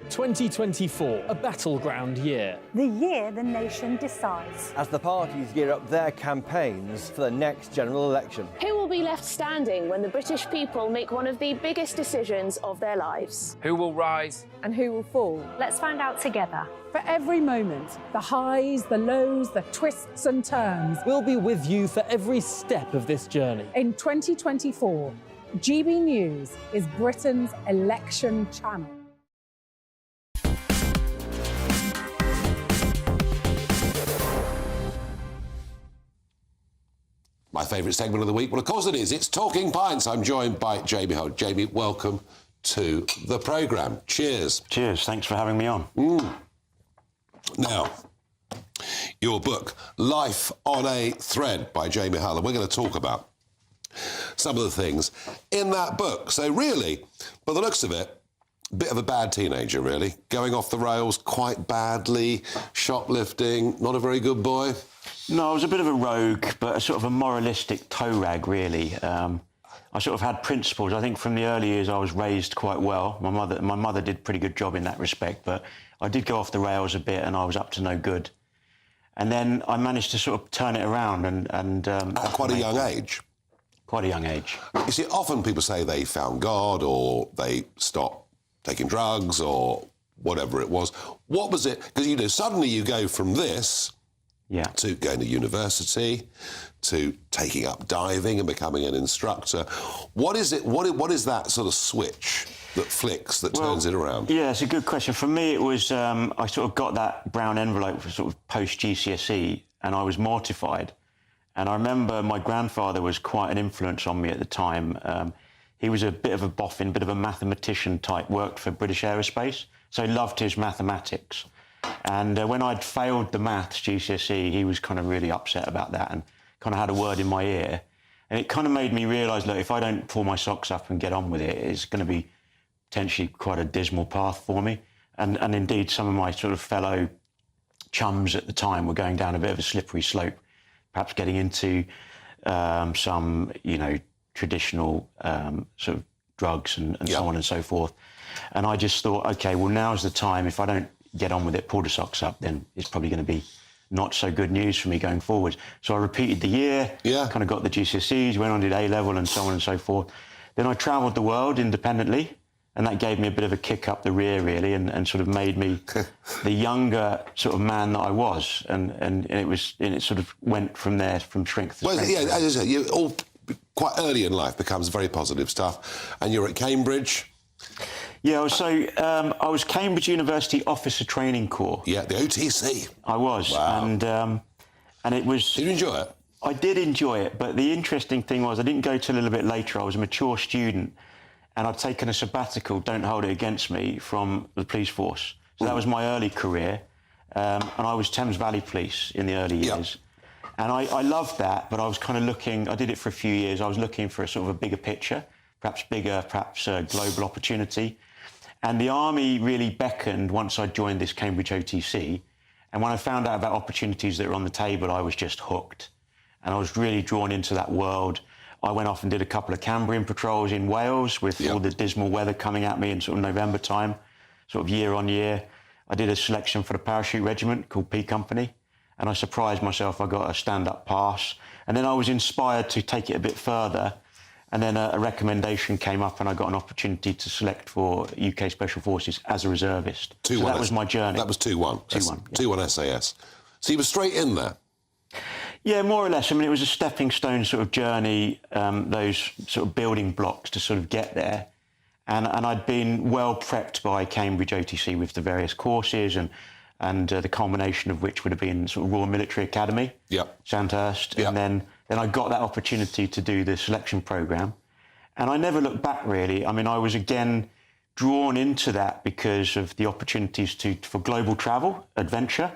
2024, a battleground year. The year the nation decides. As the parties gear up their campaigns for the next general election. Who will be left standing when the British people make one of the biggest decisions of their lives? Who will rise? And who will fall? Let's find out together. For every moment, the highs, the lows, the twists and turns. We'll be with you for every step of this journey. In 2024, GB News is Britain's election channel. My favourite segment of the week? Well, of course it is. It's Talking Pints. I'm joined by Jamie Holt. Jamie, welcome to the programme. Cheers. Cheers. Thanks for having me on. Now, your book, Life on a Thread by Jamie Hull, and we're going to talk about some of the things in that book. So really, by the looks of it, a bit of a bad teenager, really. Going off the rails quite badly, shoplifting, not a very good boy. No, I was a bit of a rogue, but a sort of a moralistic toe rag, really. I sort of had principles. I think from the early years I was raised quite well. My mother did a pretty good job in that respect, but I did go off the rails a bit and I was up to no good. And then I managed to sort of turn it around and at quite a young age? Quite a young age. You see, often people say they found God or they stopped taking drugs or whatever it was. What was it? Because, you know, suddenly you go from this to going to university, to taking up diving and becoming an instructor. What is it? What is that sort of switch that flicks, that turns it around? Yeah, it's a good question. For me, it was I sort of got that brown envelope for sort of post-GCSE and I was mortified. And I remember my grandfather was quite an influence on me at the time. He was a bit of a boffin, bit of a mathematician type, worked for British Aerospace, so he loved his mathematics. And when I'd failed the maths GCSE, he was kind of really upset about that and kind of had a word in my ear. And it kind of made me realise, look, if I don't pull my socks up and get on with it, it's going to be potentially quite a dismal path for me. And indeed, some of my sort of fellow chums at the time were going down a bit of a slippery slope, perhaps getting into some, you know, traditional sort of drugs and so on and so forth. And I just thought, OK, well, now's the time. If I don't get on with it, pull the socks up, then it's probably going to be not so good news for me going forward. So I repeated the year, kind of got the GCSEs, went on, did A-level and so on and so forth. Then I travelled the world independently, and that gave me a bit of a kick up the rear, really, and sort of made me the younger sort of man that I was. And it sort of went from there, from strength to strength. Yeah, as I said, you all quite early in life becomes very positive stuff. And you're at Cambridge. Yeah, I was Cambridge University Officer Training Corps. Yeah, the OTC. I was. Wow. And it was... Did you enjoy it? I did enjoy it, but the interesting thing was I didn't go till a little bit later. I was a mature student, and I'd taken a sabbatical, don't hold it against me, from the police force. So that was my early career. And I was Thames Valley Police in the early years. And I loved that, but I was kind of looking... I did it for a few years. I was looking for a sort of a bigger picture, perhaps a global opportunity. And the Army really beckoned once I joined this Cambridge OTC. And when I found out about opportunities that were on the table, I was just hooked. And I was really drawn into that world. I went off and did a couple of Cambrian patrols in Wales with all the dismal weather coming at me in sort of November time, sort of year on year. I did a selection for the parachute regiment called P Company. And I surprised myself, I got a stand-up pass. And then I was inspired to take it a bit further. And then a recommendation came up and I got an opportunity to select for UK Special Forces as a reservist. So that was my journey. That was 2-1. 2-1 SAS. So you were straight in there? Yeah, more or less. I mean, it was a stepping stone sort of journey, those sort of building blocks to sort of get there. And I'd been well prepped by Cambridge OTC with the various courses and the culmination of which would have been sort of Royal Military Academy, Sandhurst. And then I got that opportunity to do the selection programme. And I never looked back, really. I mean, I was, again, drawn into that because of the opportunities for global travel, adventure.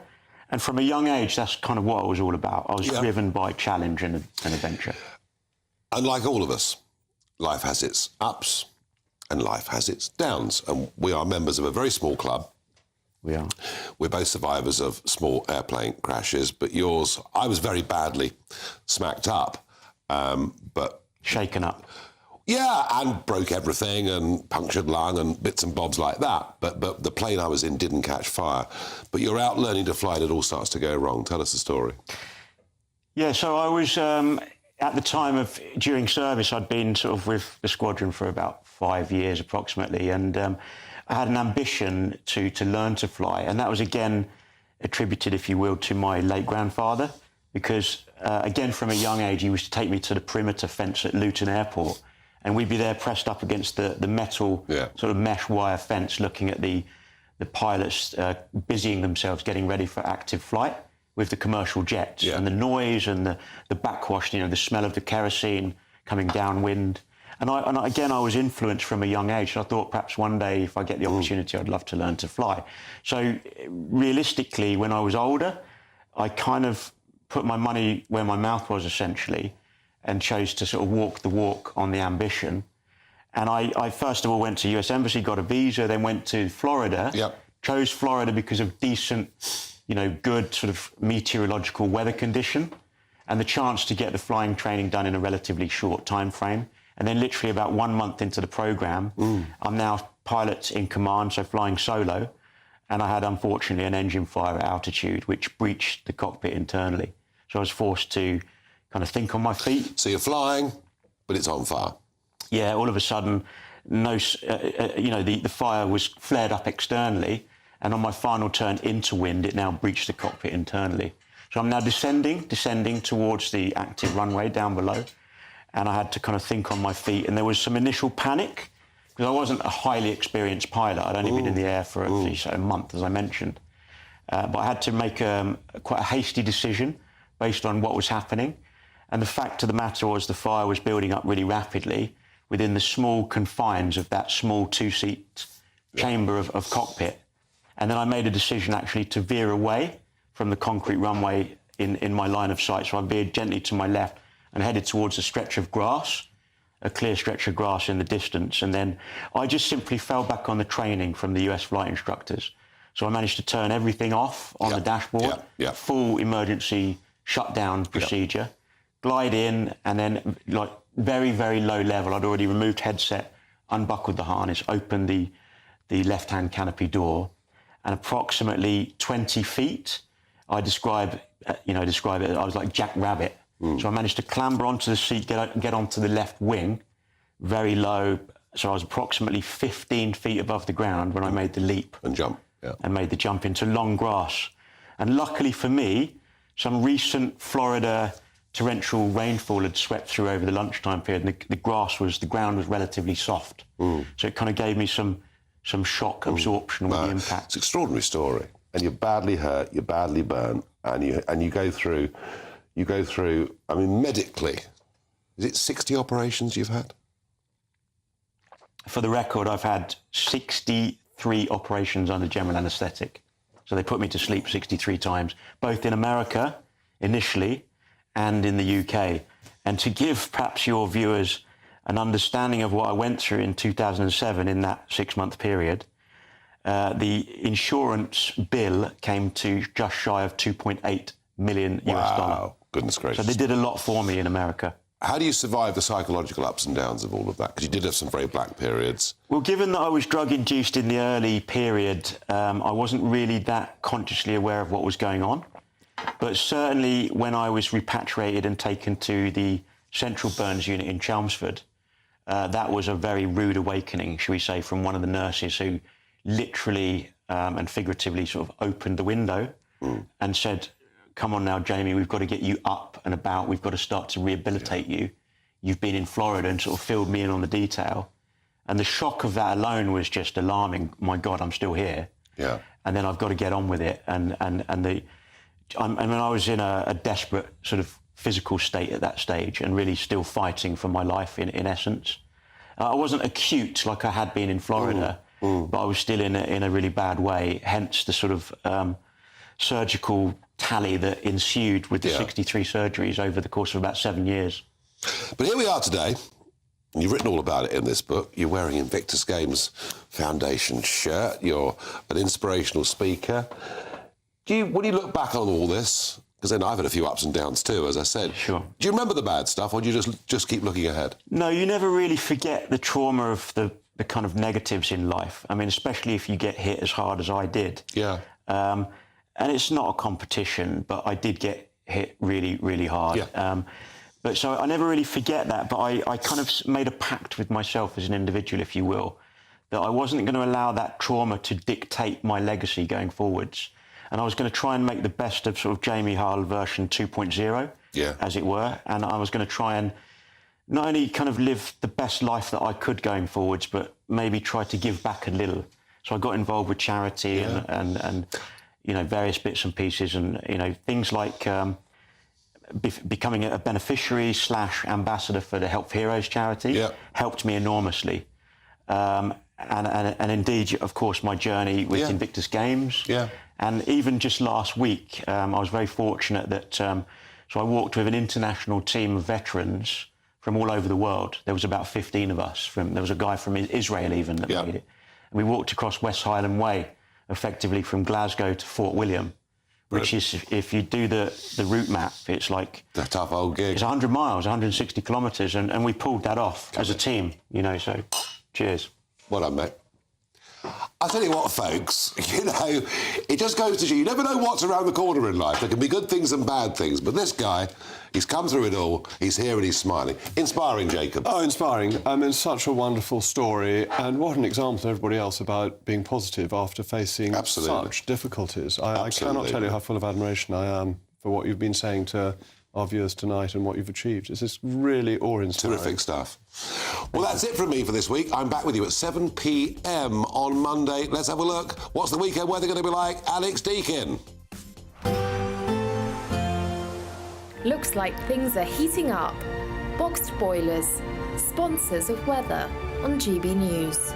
And from a young age, that's kind of what I was all about. I was driven by challenge and adventure. And like all of us, life has its ups and life has its downs. And we are members of a very small club. We are. We're both survivors of small airplane crashes, but yours, I was very badly smacked up, but... Shaken up. Yeah, and broke everything and punctured lung and bits and bobs like that. But the plane I was in didn't catch fire. But you're out learning to fly and it all starts to go wrong. Tell us the story. Yeah, so I was, at the time of, during service, I'd been sort of with the squadron for about 5 years approximately, and I had an ambition to learn to fly, and that was again attributed, if you will, to my late grandfather, because again from a young age he used to take me to the perimeter fence at Luton Airport, and we'd be there pressed up against the metal sort of mesh wire fence, looking at the pilots busying themselves getting ready for active flight with the commercial jets, and the noise and the backwash, the smell of the kerosene coming downwind. And I was influenced from a young age. So I thought perhaps one day, if I get the opportunity, I'd love to learn to fly. So realistically, when I was older, I kind of put my money where my mouth was, essentially, and chose to sort of walk the walk on the ambition. And I first of all went to US Embassy, got a visa, then went to Florida. Chose Florida because of decent, good sort of meteorological weather condition and the chance to get the flying training done in a relatively short time frame. And then literally about 1 month into the programme, I'm now pilot in command, so flying solo. And I had, unfortunately, an engine fire at altitude, which breached the cockpit internally. So I was forced to kind of think on my feet. So you're flying, but it's on fire. Yeah, all of a sudden, the fire was flared up externally. And on my final turn into wind, it now breached the cockpit internally. So I'm now descending towards the active runway down below. And I had to kind of think on my feet. And there was some initial panic, because I wasn't a highly experienced pilot. I'd only been in the air for at least a month, as I mentioned. But I had to make quite a hasty decision based on what was happening. And the fact of the matter was the fire was building up really rapidly within the small confines of that small two-seat chamber of cockpit. And then I made a decision, actually, to veer away from the concrete runway in my line of sight. So I veered gently to my left and headed towards a stretch of grass, a clear stretch of grass in the distance. And then I just simply fell back on the training from the US flight instructors. So I managed to turn everything off on the dashboard, full emergency shutdown procedure, glide in, and then, like, very, very low level, I'd already removed headset, unbuckled the harness, opened the left-hand canopy door, and approximately 20 feet, I describe it, I was like Jack Rabbit. So I managed to clamber onto the seat, get onto the left wing, very low. So I was approximately 15 feet above the ground when I made the leap. And jump, and made the jump into long grass. And luckily for me, some recent Florida torrential rainfall had swept through over the lunchtime period, and the ground was relatively soft. So it kind of gave me some shock absorption with the impact. It's an extraordinary story. And you're badly hurt, you're badly burnt, and you go through, I mean, medically, is it 60 operations you've had? For the record, I've had 63 operations under general anaesthetic. So they put me to sleep 63 times, both in America, initially, and in the UK. And to give perhaps your viewers an understanding of what I went through in 2007 in that 6-month period, the insurance bill came to just shy of 2.8 million US dollar. Wow, goodness gracious. So they did a lot for me in America. How do you survive the psychological ups and downs of all of that? Because you did have some very black periods. Well, given that I was drug-induced in the early period, I wasn't really that consciously aware of what was going on. But certainly when I was repatriated and taken to the Central Burns unit in Chelmsford, that was a very rude awakening, shall we say, from one of the nurses who literally and figuratively sort of opened the window and said, "Come on now, Jamie, we've got to get you up and about. We've got to start to rehabilitate you. You've been in Florida," and sort of filled me in on the detail. And the shock of that alone was just alarming. My God, I'm still here. Yeah. And then I've got to get on with it. I was in a desperate sort of physical state at that stage and really still fighting for my life in essence. I wasn't acute like I had been in Florida, but I was still in a really bad way, hence the sort of surgical tally that ensued with the 63 surgeries over the course of about 7 years. But here we are today. You've written all about it in this book. You're wearing Invictus Games Foundation shirt. You're an inspirational speaker. When you look back on all this, Because then I've had a few ups and downs too, as I said. Sure. Do you remember the bad stuff, or do you just keep looking ahead? No, you never really forget the trauma of the kind of negatives in life. I mean, especially if you get hit as hard as I did. Yeah. And it's not a competition, but I did get hit really, really hard. Yeah. But so I never really forget that, but I kind of made a pact with myself as an individual, if you will, that I wasn't going to allow that trauma to dictate my legacy going forwards. And I was going to try and make the best of sort of Jamie Hull version 2.0, as it were. And I was going to try and not only kind of live the best life that I could going forwards, but maybe try to give back a little. So I got involved with charity and you know, various bits and pieces, and, you know, things like becoming a beneficiary / ambassador for the Help for Heroes charity helped me enormously. And indeed, of course, my journey with Invictus Games. And even just last week, I was very fortunate that, so I walked with an international team of veterans from all over the world. There was about 15 of us. There was a guy from Israel even that made it. And we walked across West Highland Way, effectively from Glasgow to Fort William, which is, if you do the route map, it's like... a tough old gig. It's 100 miles, 160 kilometres, and we pulled that off as a team, you know, so cheers. Well done, mate. I'll tell you what, folks, you know, it just goes to show you never know what's around the corner in life. There can be good things and bad things, but this guy, he's come through it all, he's here and he's smiling. Inspiring, Jacob. Oh, inspiring. I mean, such a wonderful story, and what an example to everybody else about being positive after facing such difficulties. I cannot tell you how full of admiration I am for what you've been saying to our viewers tonight and what you've achieved. It's just really awe-inspiring. Terrific stuff. Well, that's it from me for this week. I'm back with you at 7 p.m. on Monday. Let's have a look. What's the weekend weather going to be like? Alex Deakin. Looks like things are heating up. Boxed boilers, sponsors of weather on GB News.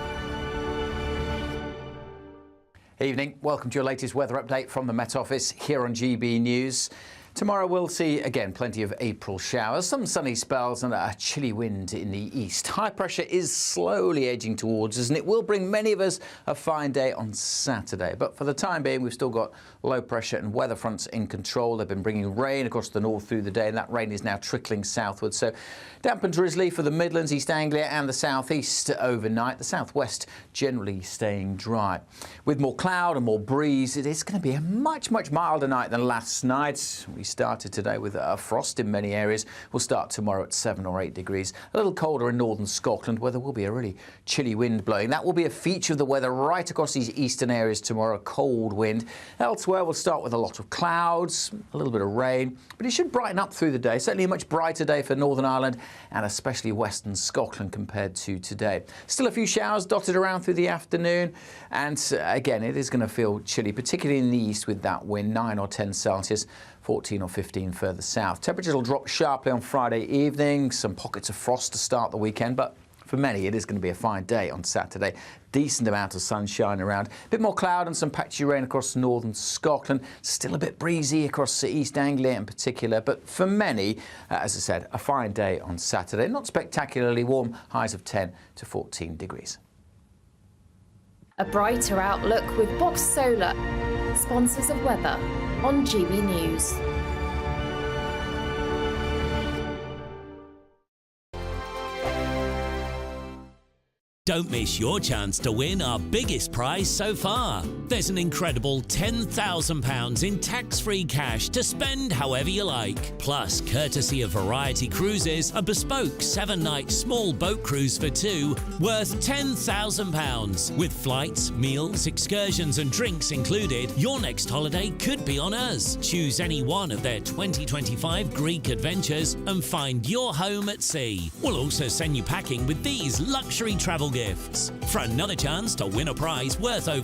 Evening. Welcome to your latest weather update from the Met Office here on GB News. Tomorrow we'll see, again, plenty of April showers, some sunny spells and a chilly wind in the east. High pressure is slowly edging towards us, and it will bring many of us a fine day on Saturday. But for the time being, we've still got low pressure and weather fronts in control. They've been bringing rain across the north through the day, and that rain is now trickling southwards. So damp and drizzly for the Midlands, East Anglia and the southeast overnight. The southwest generally staying dry. With more cloud and more breeze, it is going to be a much milder night than last night. We started today with a frost in many areas. We'll start tomorrow at 7 or 8 degrees. A little colder in northern Scotland, where there will be a really chilly wind blowing. That will be a feature of the weather right across these eastern areas tomorrow, cold wind. Elsewhere, we'll start with a lot of clouds, a little bit of rain, but it should brighten up through the day. Certainly a much brighter day for Northern Ireland and especially western Scotland compared to today. Still a few showers dotted around through the afternoon, and again, it is going to feel chilly, particularly in the east with that wind, 9 or 10 Celsius. 14 or 15 further south. Temperatures will drop sharply on Friday evening. Some pockets of frost to start the weekend, but for many it is going to be a fine day on Saturday. Decent amount of sunshine around. A bit more cloud and some patchy rain across northern Scotland. Still a bit breezy across East Anglia in particular, but for many, as I said, a fine day on Saturday. Not spectacularly warm, highs of 10 to 14 degrees. A brighter outlook with Box Solar, sponsors of weather on GB News. Don't miss your chance to win our biggest prize so far. There's an incredible £10,000 in tax-free cash to spend however you like. Plus, courtesy of Variety Cruises, a bespoke 7-night small boat cruise for two worth £10,000. With flights, meals, excursions and drinks included, your next holiday could be on us. Choose any one of their 2025 Greek adventures and find your home at sea. We'll also send you packing with these luxury travel gifts. For another chance to win a prize worth over